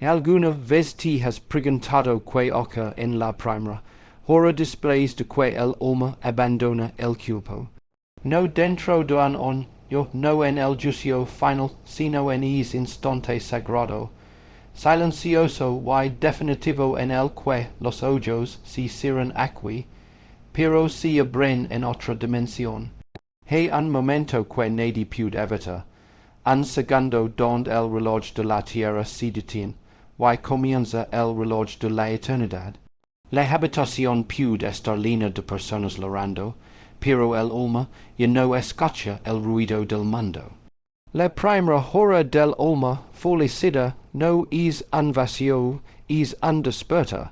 Alguna vez te has preguntado qué ocurre en la primera hora después de que el alma abandona el cuerpo. No dentro de un año, no en el juicio final, sino en ese instante sagrado, silencioso y definitivo en el que los ojos se cierran aquí, pero se abren en otra dimensión. Hay un momento que nadie puede evitar, un segundo donde el reloj de la tierra se detiene, y comienza el reloj de la eternidad. La habitación puede estar llena de personas llorando, pero el alma ya no escucha el ruido del mundo. La primera hora del alma fallecida no es un vacío, es un despertar.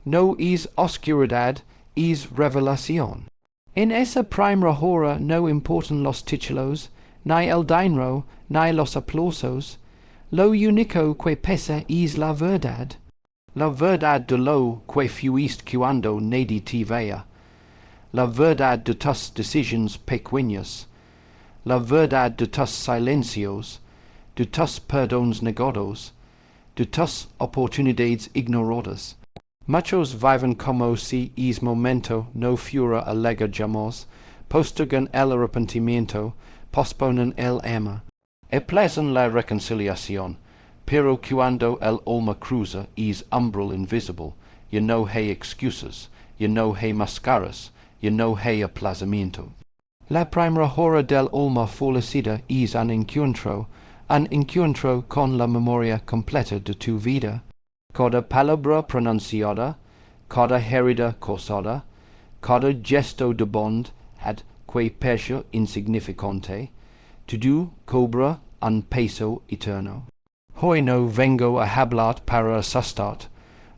No es oscuridad, es revelación. En esa primera hora no importan los títulos, ni el dinero, ni los aplausos. Lo único que pesa es la verdad de lo que fuiste cuando nadie te veía, la verdad de tus decisiones pequeñas, la verdad de tus silencios, de tus perdones negados, de tus oportunidades ignoradas. Muchos viven como si ese momento no fuera alegre jamás, postergan el arrepentimiento, posponen el amor, aplazan la reconciliación, pero cuando el alma cruza es umbral invisible, ya no hay excusas, ya no hay máscaras, ya no hay aplazamiento. La primera hora del alma fallecida es un encuentro con la memoria completa de tu vida. Cada palabra pronunciada, cada herida causada, cada gesto de bondad que parecía insignificante, todo cobra un peso eterno. Hoy no vengo a hablar para asustar,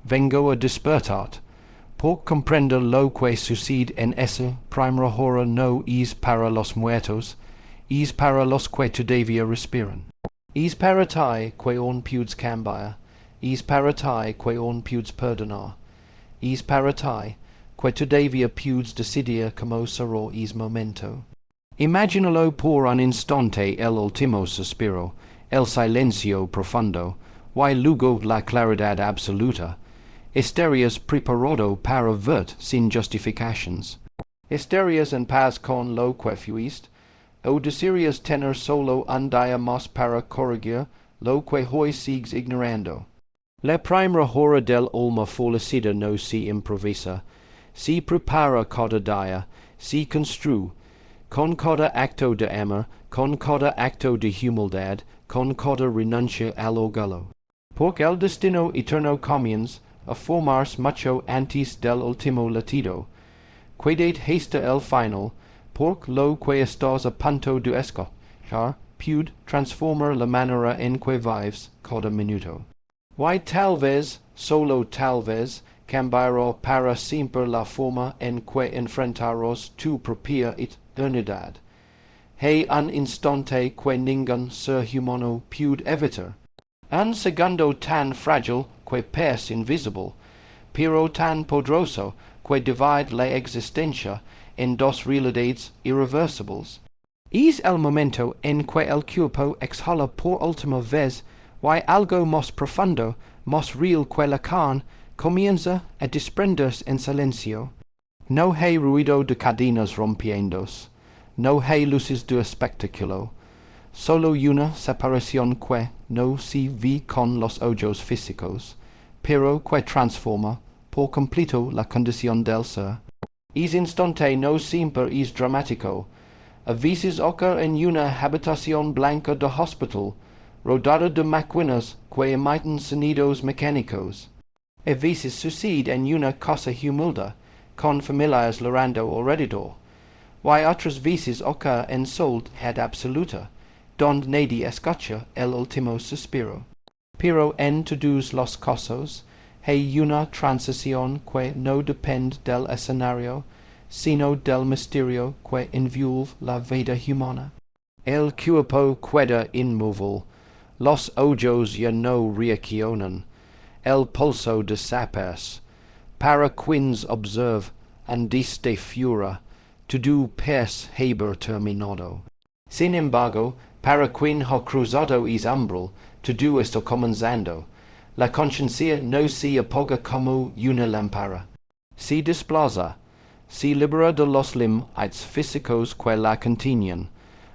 vengo a despertar, por comprender lo que sucede en esa primera hora no es para los muertos, es para los que todavía respiran. Es para ti que aún puedes cambiar, es para ti que aún puedes perdonar, es para ti que todavía puedes decidir cómo será ese momento. Imagínalo por un instante el último suspiro, el silencio profundo, y luego la claridad absoluta. Estarías preparado para ver sin justificaciones. Estarías en paz con lo que fuiste, o desearías tener solo un día más para corregir lo que hoy sigues ignorando. La primera hora del alma fallecida no se improvisa, se prepara cada día, se construye, con cada acto de amor, con cada acto de humildad, con cada renuncia al orgullo. Porque el destino eterno comienza a formarse mucho antes del último latido. Quedad hasta el final, porque lo que estás a punto de escuchar puede transformar la manera en que vives cada minuto. Y tal vez, solo tal vez, cambiará para siempre la forma en que enfrentarás tu propia eternidad. Hay un instante que ningún ser humano puede evitar. Un segundo tan frágil que parece invisible, pero tan poderoso que divide la existencia en dos realidades irreversibles. Es el momento en que el cuerpo exhala por última vez y algo más profundo, más real que la carne, comienza a desprenderse en silencio. No hay ruido de cadenas rompiéndose, no hay luces de espectáculo, solo una separación que no se ve con los ojos físicos, pero que transforma por completo la condición del ser. Ese instante no siempre es dramático. A veces ocurre en una habitación blanca de hospital, rodeada de máquinas que emiten sonidos mecánicos. A veces sucede en una casa humilde, con familiares llorando alrededor. Y otras veces ocurre en soledad absoluta, donde nadie escucha el último suspiro. Pero en todos los casos, hay una transición que no depende del escenario, sino del misterio que envuelve la vida humana. El cuerpo queda inmóvil, los ojos ya no reaccionan, el pulso desaparece. Para quienes observa, antes de fuera, todo parece haber terminado. Sin embargo, para quien ha cruzado ese umbral, todo está comenzando. La conciencia no se apoga como una lámpara. Se desplaza, se libera de los límites físicos que la contienen.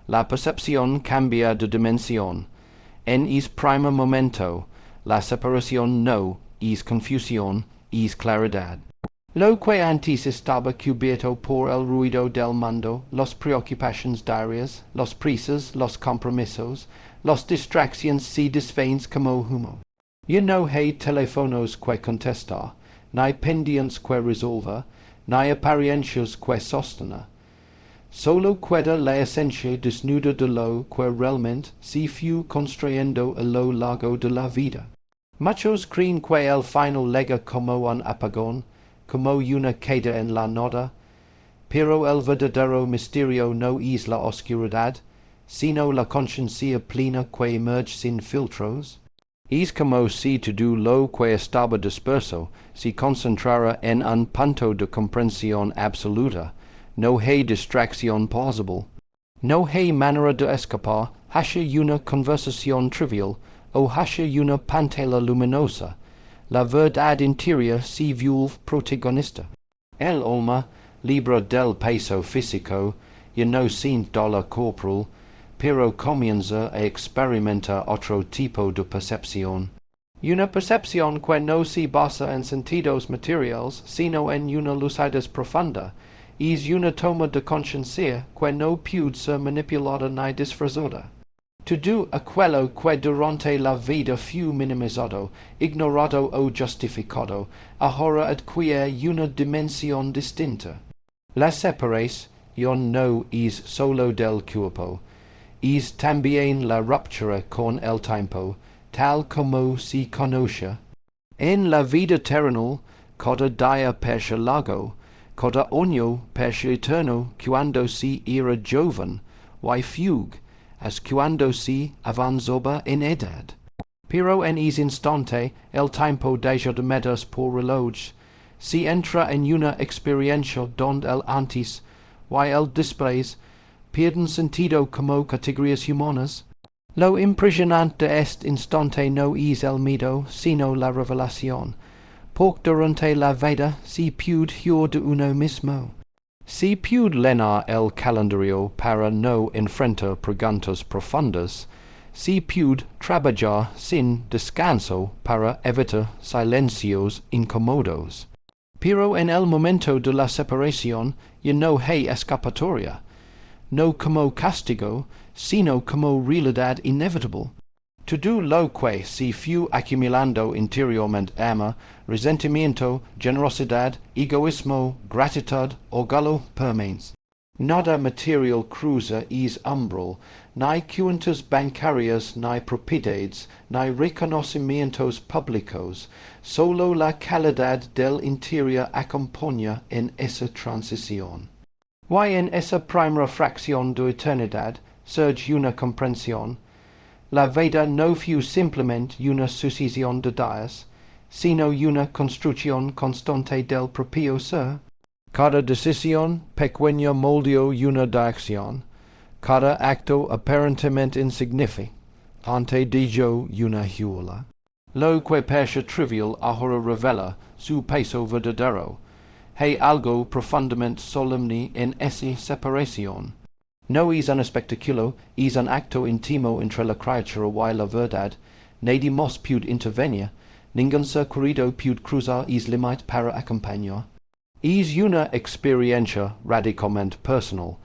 La percepción cambia de dimensión. En es primer momento, la separación no es confusión, es claridad. Lo que antes estaba cubierto por el ruido del mundo, las preocupaciones diarias, los prisas, los compromisos, las distracciones se desvanecen como humo. Ya no hay teléfonos que contestar, ni pendientes que resolver, ni apariencias que sostener. Solo queda la esencia desnuda de lo que realmente se fue construyendo a lo largo de la vida. Muchos creen que el final llega como un apagón, como una queda en la nada, pero el verdadero misterio no es la oscuridad, sino la conciencia plena que emerge sin filtros. Es como si todo lo que estaba disperso se concentrara en un punto de comprensión absoluta. No hay distracción posible. No hay manera de escapar, hacia una conversación trivial o hacia una pantalla luminosa. La verdad interior se vuelve protagonista. El alma, libre del peso físico, ya no siente dolor corporal, pero comienza a experimentar otro tipo de percepción. Una percepción que no se basa en sentidos materiales, sino en una lucidez profunda. Es una toma de conciencia que no puede ser manipulada ni disfrazada. Todo aquello que durante la vida fue minimizado, ignorado o justificado, ahora adquiere una dimensión distinta. La separación no es solo del cuerpo, es también la ruptura con el tiempo, tal como se conoce. En la vida terrenal, cada día parece largo, cada año parece eterno cuando se era joven, y fugue, as cuando se avanzaba en edad. Pero en ese instante, el tiempo deja de medirse por reloj, se entra en una experiencia donde el antes y el después pierden sentido como categorías humanas. Lo impresionante de este instante no es el miedo, sino la revelación, porque durante la vida se puede huir de uno mismo. Se puede llenar el calendario para no enfrentar preguntas profundas, se puede trabajar sin descanso para evitar silencios incómodos. Pero en el momento de la separación ya no hay escapatoria, no como castigo, sino como realidad inevitable. Todo lo que se fue acumulando interiormente ama, resentimiento, generosidad, egoísmo, gratitud, orgullo permanece. Nada material cruza es umbral, ni cuentas bancarias, ni propiedades, ni reconocimientos públicos, solo la calidad del interior acompaña en esa transición. Y en esa primera fracción de eternidad surge una comprensión. La vida no fue simplemente una sucesión de días, sino una construcción constante del propio ser. Cada decisión pequeña moldeó una dirección, cada acto aparentemente insignificante dejó una huella. Lo que parece trivial ahora revela su peso verdadero. Hay algo profundamente solemne en esa separación. No es un espectáculo, es un acto íntimo entre la criatura y la verdad. Nadie más puede intervenir, ningún ser querido puede cruzar es límite para acompañar. Es una experiencia radicalmente personal.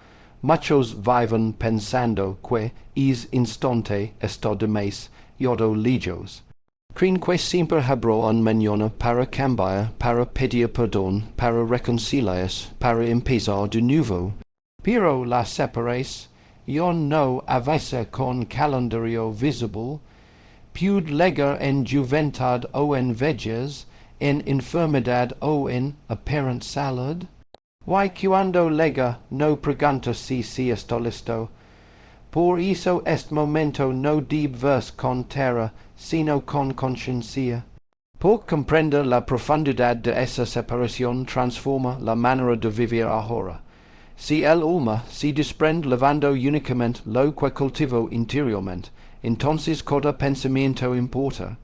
Muchos viven pensando que es instante esto de mes yodo lejos. Creen que siempre habrá un mañana para cambiar, para pedir perdón, para reconciliarse, para empezar de nuevo. Pero la separación no avisa con calendario visible, puede llegar en juventud o en vejez, en enfermedad o en apparent salud. Y cuando llega no pregunta si está listo. Por eso este momento no debe verse con terror, sino con conciencia. Por comprender la profundidad de esa separación transforma la manera de vivir ahora. Si el alma se desprende levando únicamente lo que cultivó interiormente, entonces cada pensamiento importa.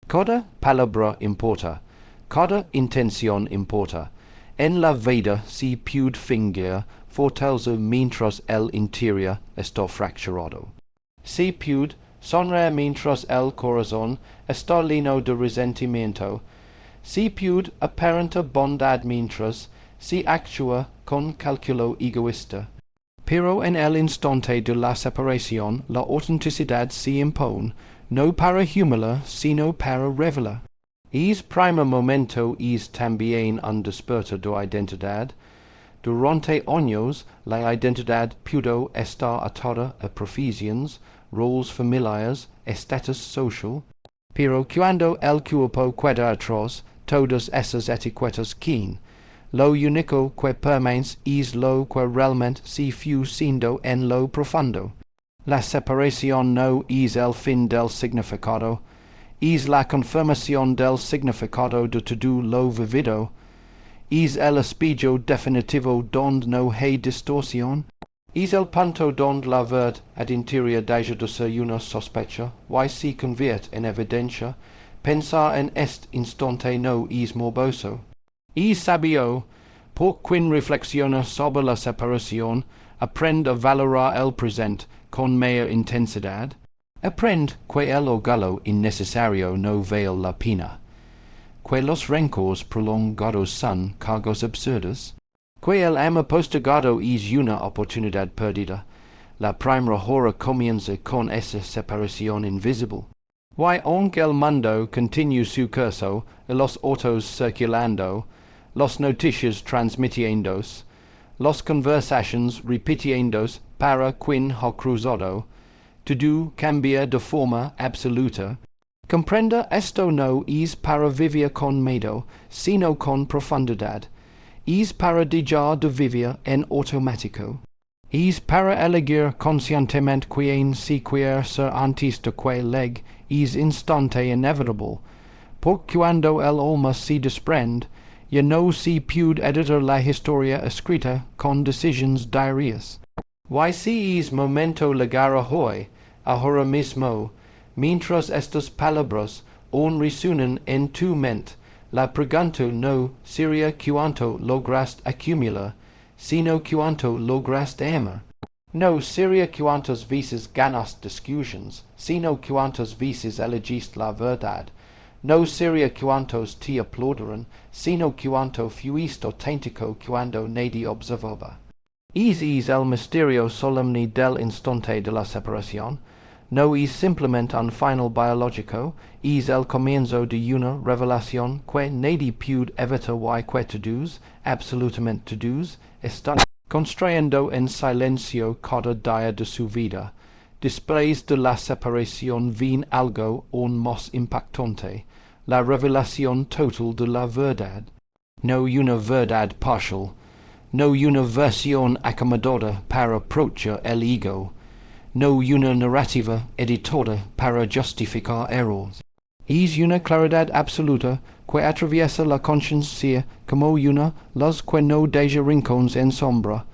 Cada palabra importa, cada intención importa. En la vida si puede fingir fortaleza mientras el interior está fracturado. Si puede sonreír mientras el corazón está lleno de resentimiento. Si puede aparenta bondad mientras si actúa con cálculo egoísta. Pero en el instante de la separación la autenticidad se impone, no para humilar, sino para revelar. Es primer momento es también un despertar de identidad. Durante años la identidad pudo estar atada a profesiones, roles familiares, estatus social, pero cuando el cuerpo queda atrás, todas esas etiquetas quien. Lo único que permanece es lo que realmente se fue siendo en lo profundo. La separación no es el fin del significado, es la confirmación del significado de todo lo vivido. Es el espejo definitivo donde no hay distorsión. Es el punto donde la verdad ad interior deja de ser una sospecha, y se convierte en evidencia. Pensar en este instante no es morboso. Es sabio, por quien reflexiona sobre la separación, aprende a valorar el presente con mayor intensidad. Aprende que el orgullo innecesario no vale la pena, que los rencores prolongados son cargos absurdos, que el amor postergado es una oportunidad perdida. La primera hora comienza con esa separación invisible. Y aunque el mundo continúe su curso, y los autos circulando, las noticias transmitiéndose, las conversaciones repitiéndose para quien ha cruzado, todo cambia de forma absoluta. Comprenda esto no es para vivir con miedo, sino con profundidad. Es para dejar de vivir en automático. Es para elegir conscientemente quien se quiere ser antes de que llegue es instante inevitable. Porque cuando el alma se desprende, ya no se puede editar la historia escrita con decisiones diarias. Y si es momento llegar a hoy, ahora mismo, mientras estas palabras aún resuenan en tu mente, la pregunta no sería cuánto lograste acumular, sino cuánto lograste amar. No sería cuántas veces ganaste discusiones, sino cuántas veces elegiste la verdad. No sería cuántos te aplaudirán, sino cuánto fuiste auténtico cuando nadie observaba. Es el misterio solemne del instante de la separación. No es simplemente un final biológico, es el comienzo de una revelación que nadie puede evitar y que todos, absolutamente todos, están construyendo en silencio cada día de su vida. Después de la separación viene algo aún más impactante, la revelación total de la verdad. No una verdad parcial, no una versión acomodada para proteger el ego, no una narrativa editada para justificar errores. Es una claridad absoluta que atraviesa la conciencia como una luz que no deja rincones en sombra.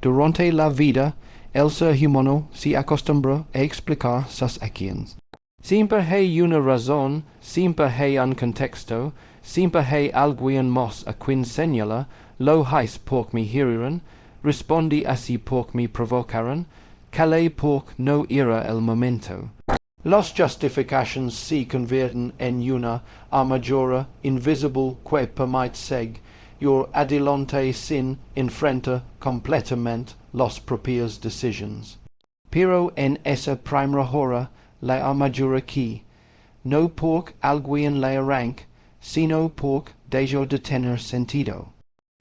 Durante la vida, el ser humano se acostumbra a explicar sus acciones. Siempre hay una razón, siempre hay un contexto, siempre hay alguien más a quien señala, lo hice porque me hirieron, respondí así porque me provocaron, calé porque no era el momento. Las justificaciones se convierten en una armadura invisible que permite seguir adelante sin enfrentar completamente las propias decisiones. Pero en esa primera hora la armadura que, no porque alguien la arranque, sino porque deja de tener sentido.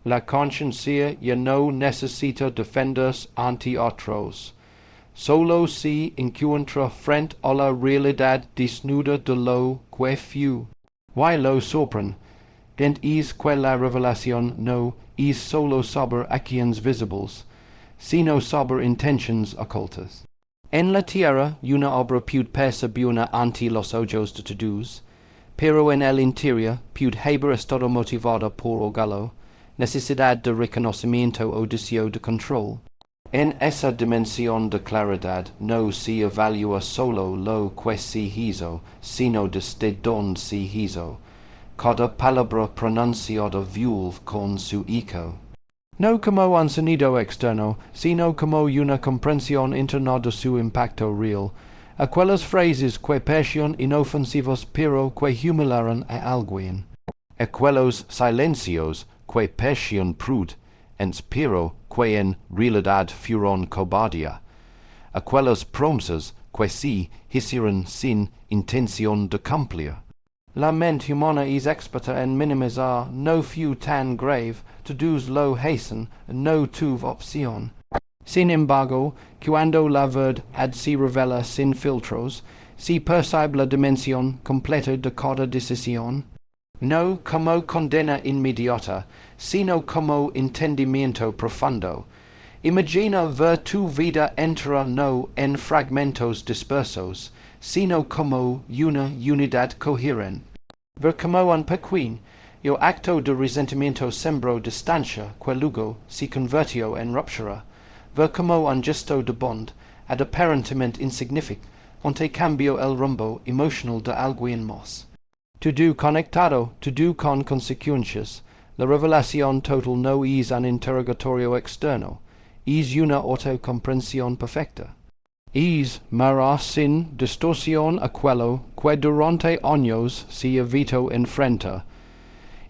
La conciencia ya no necesita defenderse ante otros. Solo se encuentra frente a la realidad desnuda de lo que fue. Y lo sorprende es que la revelación no es solo sobre acciones visibles, sino sobre intenciones ocultas. En la tierra una obra puede percibirse ante los ojos de todos, pero en el interior puede haber estado motivada por orgullo, necesidad de reconocimiento o deseo de control. En esa dimensión de claridad no se evalúa solo lo que se hizo, sino desde donde se hizo. Cada palabra pronunciada vuelve con su eco. No como un sonido externo, sino como una comprensión interna de su impacto real. Aquellas frases que parecían inofensivas pero que humillaron a alguien. Aquellos silencios que parecían prud, pero que en realidad fueron cobardía. Aquellas promesas que se hicieron sin intención de cumplir. La mente humana es experta en minimizar, no fue tan grave, todos lo hacen, no tuve opción. Sin embargo, cuando la verdad se revela sin filtros, se percibe la dimensión completa de cada decisión. No como condena inmediata, sino como entendimiento profundo. Imagina ver tu vida entera no en fragmentos dispersos, sino como una unidad coherente. Ver como un pequeño acto de resentimiento sembró distancia que luego se convirtió en ruptura. Ver como un gesto de bond, ad aparentemente insignificante, cambió el rumbo emocional de alguien más. Todo conectado, todo con consecuencias. La revelación total no es un interrogatorio externo, es una autocomprensión perfecta. Es mirar sin distorsión aquello que durante años se evitó enfrenta.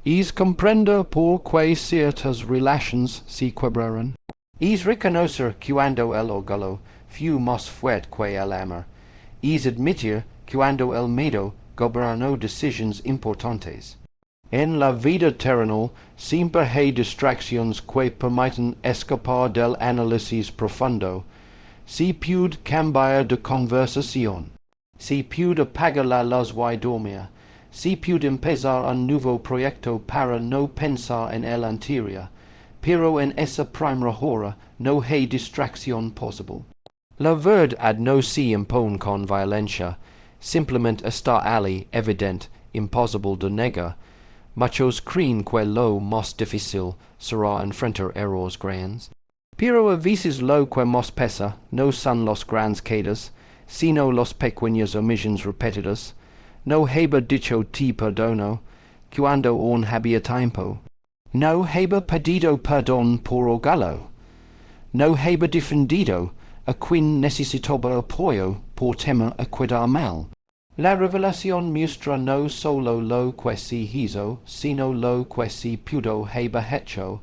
Es comprender por qué ciertas relaciones se quebraron. Es reconocer cuando el orgullo fue más fuerte que el amor. Es admitir cuando el miedo gobernó decisiones importantes. En la vida terrenal siempre hay distracciones que permiten escapar del análisis profundo. Se puede cambiar de conversación. Se puede apagar la luz y dormir. Se puede empezar un nuevo proyecto para no pensar en el anterior. Pero en esa primera hora no hay distracción posible. La verdad no se impone con violencia. Simplemente está allí, evidente, imposible de negar. Muchos creen que lo más difícil será enfrentar errores grandes. Pero a veces lo que más pesa no son los grandes quedas, sino los pequeños omisiones repetidas. No heba dicho te perdono, cuando aún había tiempo. No heba pedido perdón por orgullo. No heba defendido a quien necesitaba apoyo por temor a quedar mal. La revelación muestra no solo lo que se hizo, sino lo que se pudo haber hecho.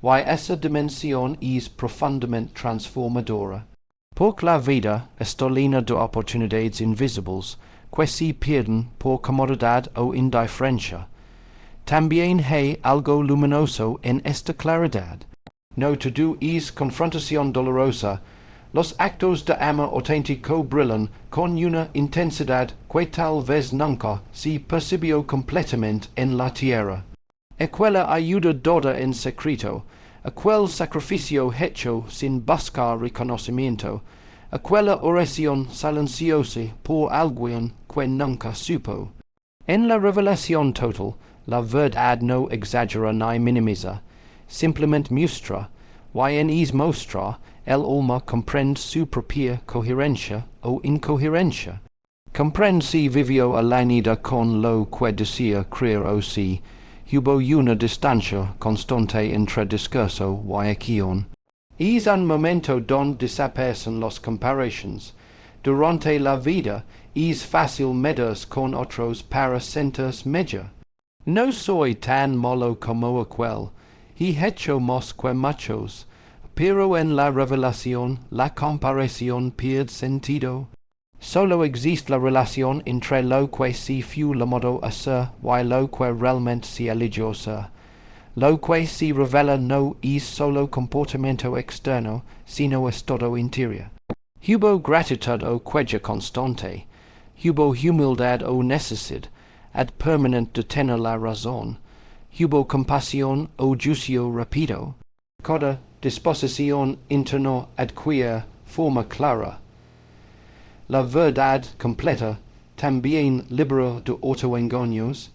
Y esa dimensión es profundamente transformadora. Porque la vida está llena de oportunidades invisibles que se pierden por comodidad o indiferencia. También hay algo luminoso en esta claridad. No todo es confrontación dolorosa. Los actos de amor auténtico brillan con una intensidad que tal vez nunca se percibió completamente en la tierra. Aquella ayuda dada en secreto, aquel sacrificio hecho sin buscar reconocimiento, aquella oración silenciosa por alguien que nunca supo. En la revelación total, la verdad no exagera ni minimiza, simplemente muestra, y en es mostrar, el alma comprende su propia coherencia o incoherencia. Comprende si vivió alineada con lo que decía creer o si hubo una distancia constante entre discurso y acción. Es un momento donde desaparecen las comparaciones. Durante la vida es fácil medirse con otros para sentirse mejor. No soy tan malo como aquel, he hecho más que muchos, pero en la revelación la comparación pierde sentido. Solo existe la relación entre lo que se fue llamado a ser y lo que realmente se eligió ser. Lo que se revela no es solo comportamiento externo, sino estado interior. Hubo gratitud o queja constante, hubo humildad o necesidad, ad permanente de tener la razón, hubo compasión o juicio rápido. Cada disposición interna adquiere forma clara. La verdad completa también libera de autoengaños.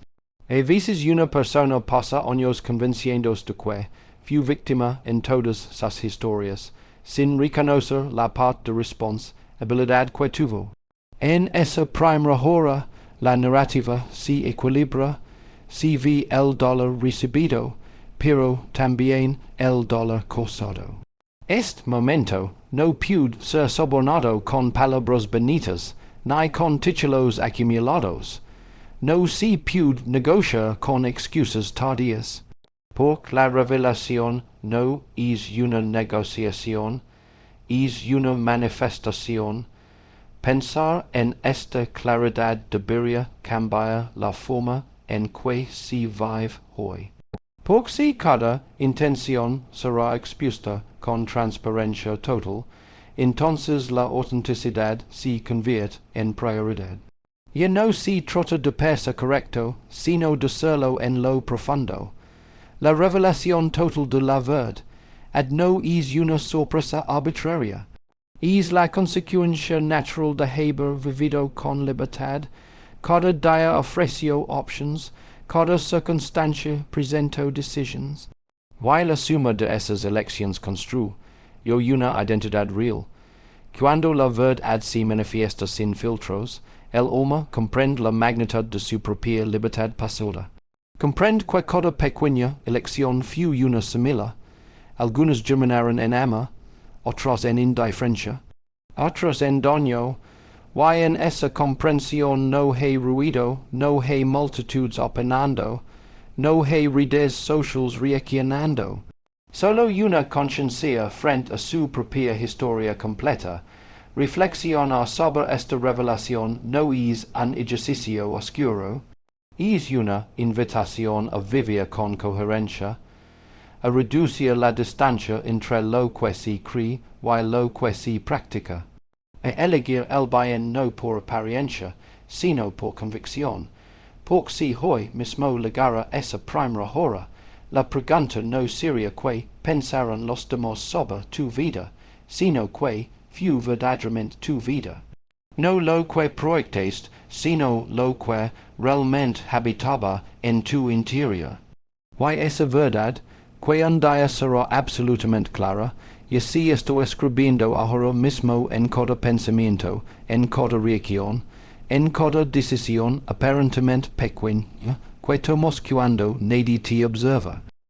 A veces una persona pasa años convenciéndose de que fue víctima en todas sus historias, sin reconocer la part de respons, habilidad que tuvo. En esa primera hora, la narrativa si equilibra, si vi el dolor recibido, pero también el dolor causado. Este momento no puede ser sobornado con palabras bonitas, ni con títulos acumulados. No se puede negociar con excusas tardías. Porque la revelación no es una negociación, es una manifestación. Pensar en esta claridad debería cambiar la forma en que se vive hoy. Porque si cada intención será expuesta con transparencia total, entonces la autenticidad se convierte en prioridad. Ya no se trata de pensar correcto, sino de serlo en lo profundo. La revelación total de la verdad no es una sorpresa arbitraria. Es la consecuencia natural de haber vivido con libertad. Cada día ofreció options, cada circunstancia presentó decisions. While la suma de esas elecciones construye una identidad real. Cuando la verdad se manifiesta sin filtros, el alma comprende la magnitud de su propia libertad pasada. Comprende que cada pequeña elección fue una semilla. Algunas germinaron en amor, otras en indiferencia, otras en daño. Y en esa comprensión no hay ruido, no hay multitudes opinando, no hay redes sociales reaccionando. Solo una conciencia frente a su propia historia completa. Reflexionar sobre esta revelación no es un ejercicio oscuro, es una invitación a vivir con coherencia, a reducir la distancia entre lo que se cree y lo que se practica, a elegir el bien no por apariencia, sino por convicción. Porque si hoy mismo llegara esa primera hora, la pregunta no sería que pensaran los demás sobre tu vida, sino que fue verdaderamente tu vida. No lo que proyectaste, sino lo que realmente habitaba en tu interior. Y esa verdad, que un día será absolutamente clara, y así estoy escribiendo ahora mismo en cada pensamiento, en cada reacción, en cada decisión aparentemente pequeña que tomas cuando nadie te observa.